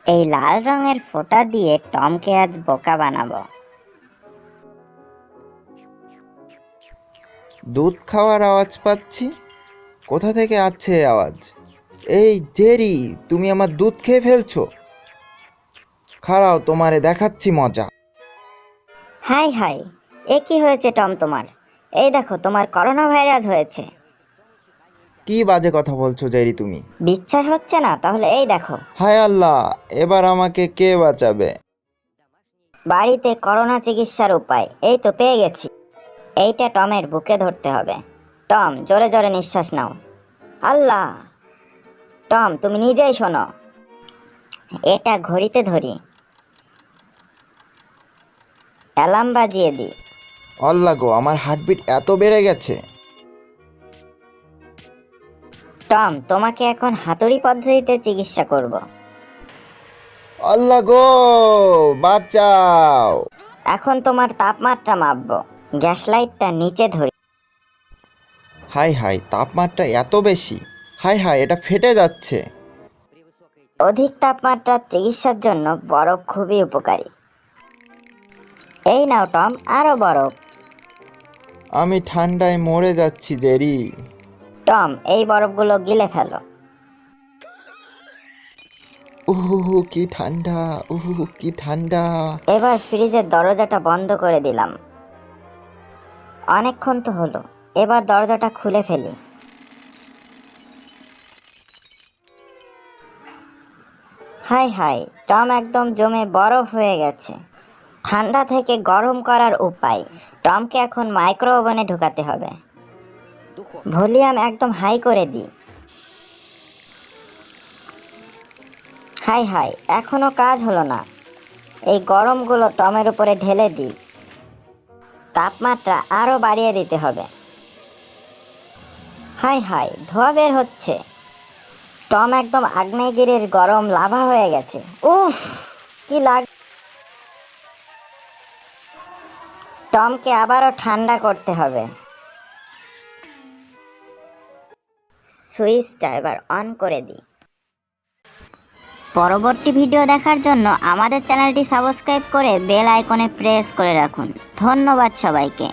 এই লাল রঙের ফোঁটা দিয়ে টমকে আজ বোকা বানাবো। দুধ খাওয়ার আওয়াজ পাচ্ছি। কোথা থেকে আসছে এই আওয়াজ? এই জেরি, তুমি আমার দুধ খেয়ে ফেলছো। খাড়াও, তোমারে দেখাচ্ছি মজা। হাই হাই, এ কি হয়েছে টম তোমার? এই দেখো, তোমার করোনা ভাইরাস হয়েছে। কি বাজে কথা বলছো জেরি তুমি? বিশ্বাস হচ্ছে না? তাহলে এই দেখো, হায় আল্লাহ, এবার আমাকে কে বাঁচাবে? বাড়িতে করোনা চিকিৎসার উপায় এই তো পেয়ে গেছি। এইটা টমের বুকে ধরতে হবে। টম, জোরে জোরে নিঃশ্বাস নাও। আল্লাহ! টম, তুমি নিজেই শোনো। এটা ঘড়িতে ধরি, অ্যালার্ম বাজিয়ে দিই। আল্লাহ গো, আমার হার্টবিট এত বেড়ে গেছে। টম, তোমাকে এখন হাতুড়ি পদ্ধতিতে চিকিৎসা করব। আল্লাহ গো, বাঁচাও। এখন তোমার তাপমাত্রা মাপবো। গ্যাস লাইটটা নিচে ধরি। হাই হাই, তাপমাত্রা এত বেশি। হাই হাই, এটা ফেটে যাচ্ছে। অধিক তাপমাত্রার চিকিৎসার জন্য বরফ খুবই উপকারী। এই নাও টম, আরো বরফ। আমি ঠান্ডায় মরে যাচ্ছি জেরি। টম, এই বরফগুলো গিলে ফেলো। উহু, কি ঠান্ডা। উহু, কি ঠান্ডা। এবার ফ্রিজের দরজাটা বন্ধ করে দিলাম। অনেকক্ষণ তো হলো, এবার দরজাটা খুলে ফেলি। হাই হাই, টম একদম জমে বরফ হয়ে গেছে। ঠান্ডা থেকে গরম করার উপায়। টমকে এখন মাইক্রো ওভেনে ঢুকাতে হবে। ভলিউম একদম হাই করে দিই। হাই হাই, এখনো কাজ হলো না। এই গরমগুলো টমের উপরে ঢেলে দিই। তাপমাত্রা আরো বাড়িয়ে দিতে হবে। হাই হাই, ধোঁয়া বের হচ্ছে। টম একদম আগ্নেয়গিরির গরম লাভা হয়ে গেছে। উফ, কি লাগ। টমকে আবারও ঠান্ডা করতে হবে। সুইচটা এবার অন করে দিই। পরবর্তী ভিডিও দেখার জন্য আমাদের চ্যানেলটি সাবস্ক্রাইব করে বেল আইকনে প্রেস করে রাখুন। ধন্যবাদ সবাইকে।